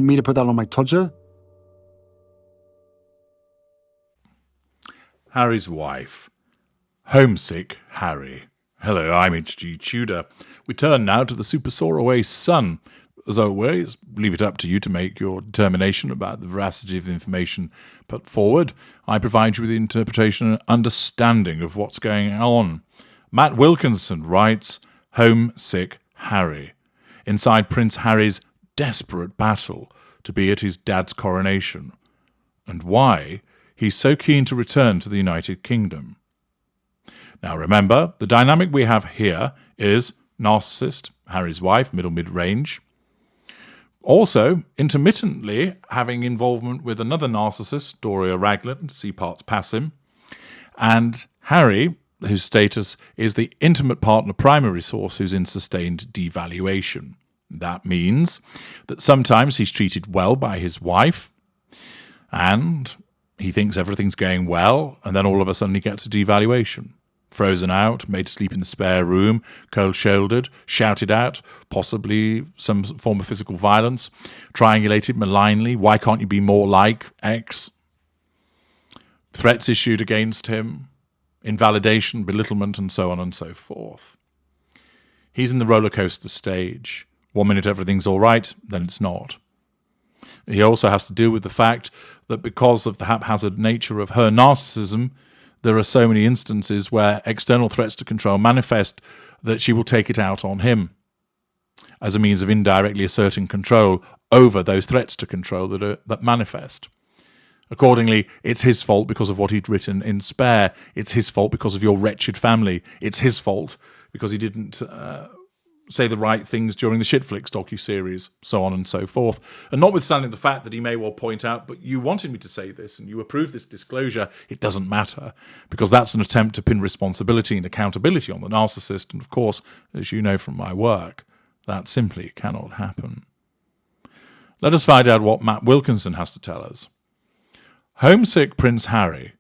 want me to put that on my tudger? Harry's wife. Homesick Harry. Hello, I'm H.G. Tudor. We turn now to the Super Soaraway Sun. As always, leave it up to you to make your determination about the veracity of the information put forward. I provide you with the interpretation and understanding of what's going on. Matt Wilkinson writes, Homesick Harry. Inside Prince Harry's desperate battle to be at his dad's coronation, and why he's so keen to return to the United Kingdom. Now remember, the dynamic we have here is Narcissist, Harry's wife, mid-range. Also, intermittently having involvement with another narcissist, Doria Raglan, see parts pass him, and Harry, whose status is the intimate partner primary source who's in sustained devaluation. That means that sometimes he's treated well by his wife, and he thinks everything's going well, and then all of a sudden he gets a devaluation. Frozen out, made to sleep in the spare room, cold-shouldered, shouted at, possibly some form of physical violence, triangulated malignly, why can't you be more like X? Threats issued against him, invalidation, belittlement, and so on and so forth. He's in the roller coaster stage. 1 minute everything's all right, then it's not. He also has to deal with the fact that because of the haphazard nature of her narcissism, there are so many instances where external threats to control manifest that she will take it out on him as a means of indirectly asserting control over those threats to control that manifest. Accordingly, it's his fault because of what he'd written in Spare. It's his fault because of your wretched family. It's his fault because he didn't say the right things during the Shitflix docuseries, so on and so forth. And notwithstanding the fact that he may well point out, but you wanted me to say this and you approved this disclosure, it doesn't matter, because that's an attempt to pin responsibility and accountability on the narcissist. And of course, as you know from my work, that simply cannot happen. Let us find out what Matt Wilkinson has to tell us. Homesick Prince Harry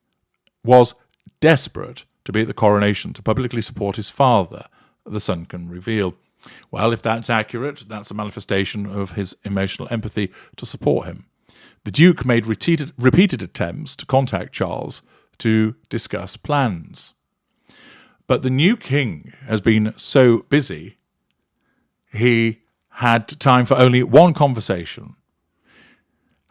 was desperate to be at the coronation to publicly support his father, the Sun can reveal. Well, if that's accurate, that's a manifestation of his emotional empathy to support him. The Duke made repeated attempts to contact Charles to discuss plans. But the new king has been so busy, he had time for only one conversation.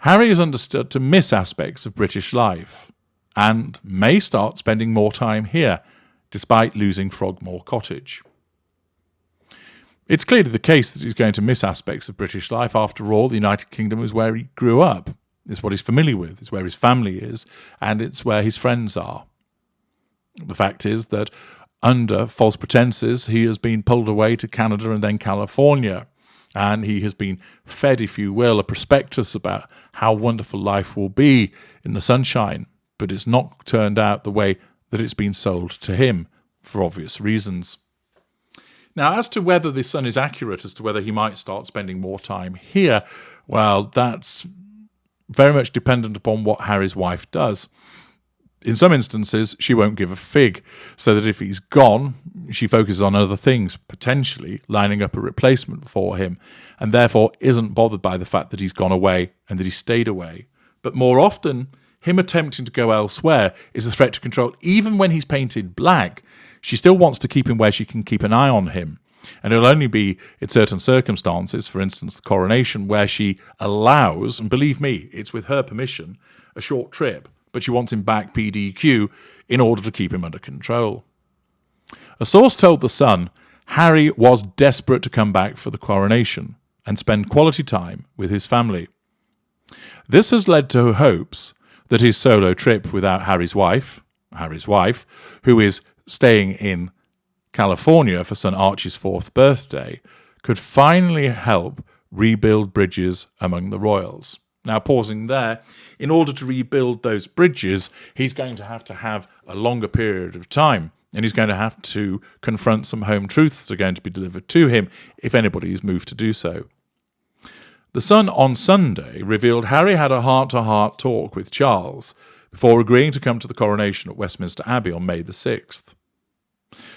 Harry is understood to miss aspects of British life and may start spending more time here, despite losing Frogmore Cottage. It's clearly the case that he's going to miss aspects of British life. After all, the United Kingdom is where he grew up. It's what he's familiar with. It's where his family is. And it's where his friends are. The fact is that under false pretenses, he has been pulled away to Canada and then California. And he has been fed, if you will, a prospectus about how wonderful life will be in the sunshine. But it's not turned out the way that it's been sold to him, for obvious reasons. Now, as to whether this Sun is accurate as to whether he might start spending more time here, well, that's very much dependent upon what Harry's wife does. In some instances, she won't give a fig, so that if he's gone, she focuses on other things, potentially lining up a replacement for him, and therefore isn't bothered by the fact that he's gone away and that he stayed away. But more often, him attempting to go elsewhere is a threat to control. Even when he's painted black, she still wants to keep him where she can keep an eye on him. And it'll only be in certain circumstances, for instance, the coronation, where she allows, and believe me, it's with her permission, a short trip. But she wants him back PDQ in order to keep him under control. A source told The Sun Harry was desperate to come back for the coronation and spend quality time with his family. This has led to hopes that his solo trip without Harry's wife, who is staying in California for son Archie's 4th birthday, could finally help rebuild bridges among the royals. Now, pausing there, in order to rebuild those bridges, he's going to have a longer period of time, and he's going to have to confront some home truths that are going to be delivered to him if anybody is moved to do so. The Sun on Sunday revealed Harry had a heart-to-heart talk with Charles before agreeing to come to the coronation at Westminster Abbey on May the 6th.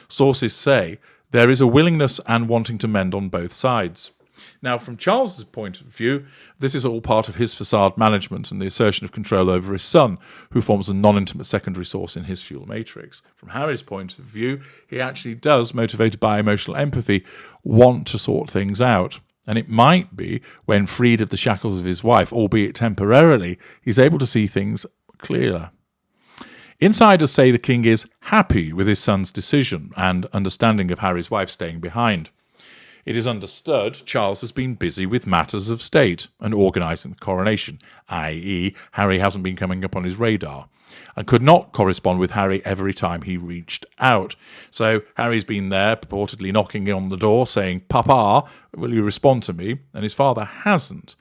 Sources say there is a willingness and wanting to mend on both sides. Now, from Charles's point of view, this is all part of his facade management and the assertion of control over his son, who forms a non-intimate secondary source in his fuel matrix. From Harry's point of view, he actually does, motivated by emotional empathy, want to sort things out. And it might be when freed of the shackles of his wife, albeit temporarily, he's able to see things clearer. Insiders say the king is happy with his son's decision and understanding of Harry's wife staying behind. It is understood Charles has been busy with matters of state and organising the coronation, i.e. Harry hasn't been coming up on his radar, and could not correspond with Harry every time he reached out. So Harry's been there, purportedly knocking on the door, saying, "Papa, will you respond to me?" And his father hasn't.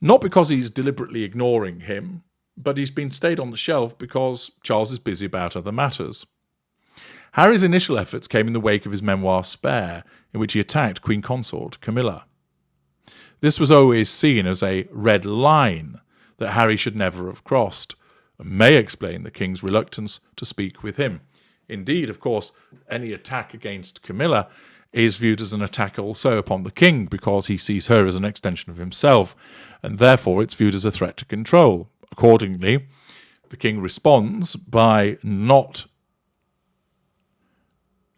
Not because he's deliberately ignoring him, but he's been stayed on the shelf because Charles is busy about other matters. Harry's initial efforts came in the wake of his memoir Spare, in which he attacked Queen Consort Camilla. This was always seen as a red line that Harry should never have crossed, and may explain the king's reluctance to speak with him. Indeed, of course, any attack against Camilla is viewed as an attack also upon the king, because he sees her as an extension of himself, and therefore it's viewed as a threat to control. Accordingly, the king responds by not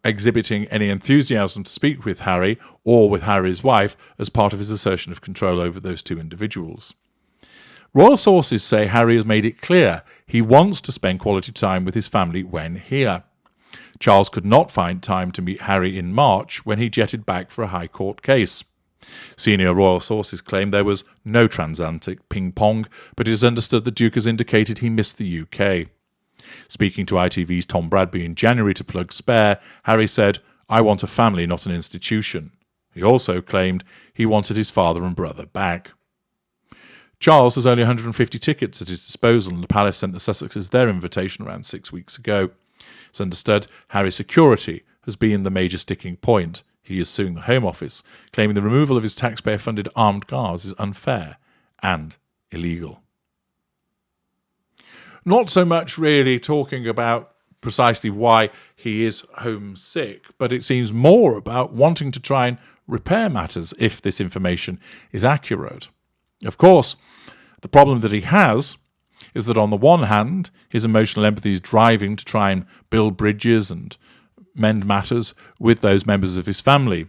exhibiting any enthusiasm to speak with Harry or with Harry's wife as part of his assertion of control over those two individuals. Royal sources say Harry has made it clear he wants to spend quality time with his family when here. Charles could not find time to meet Harry in March when he jetted back for a High Court case. Senior royal sources claim there was no transatlantic ping-pong, but it is understood the Duke has indicated he missed the UK. Speaking to ITV's Tom Bradby in January to plug Spare, Harry said, "I want a family, not an institution." He also claimed he wanted his father and brother back. Charles has only 150 tickets at his disposal, and the palace sent the Sussexes their invitation around 6 weeks ago. It's understood Harry's security has been the major sticking point. He is suing the Home Office, claiming the removal of his taxpayer-funded armed guards is unfair and illegal. Not so much really talking about precisely why he is homesick, but it seems more about wanting to try and repair matters if this information is accurate. Of course, the problem that he has is that on the one hand, his emotional empathy is driving to try and build bridges and mend matters with those members of his family.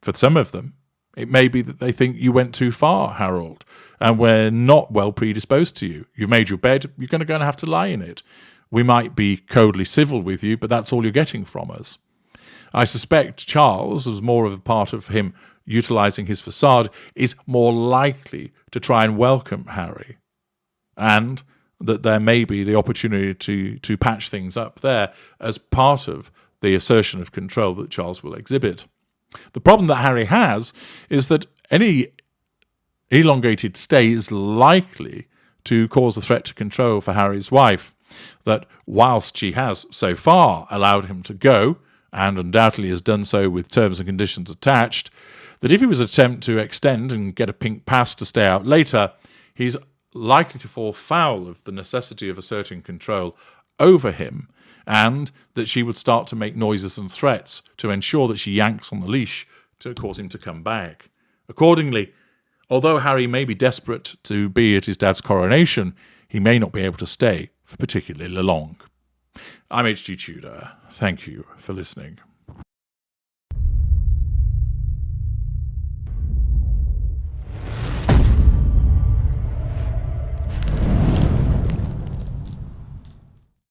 For some of them, it may be that they think you went too far, Harold, and we're not well predisposed to you. You've made your bed, you're going to have to lie in it. We might be coldly civil with you, but that's all you're getting from us. I suspect Charles, as more of a part of him utilising his facade, is more likely to try and welcome Harry, and that there may be the opportunity to patch things up there as part of the assertion of control that Charles will exhibit. The problem that Harry has is that any elongated stay is likely to cause a threat to control for Harry's wife, that whilst she has so far allowed him to go, and undoubtedly has done so with terms and conditions attached, that if he was to attempt to extend and get a pink pass to stay out later, he's likely to fall foul of the necessity of asserting control over him, and that she would start to make noises and threats to ensure that she yanks on the leash to cause him to come back. Accordingly, although Harry may be desperate to be at his dad's coronation, he may not be able to stay for particularly long. I'm H.G. Tudor. Thank you for listening.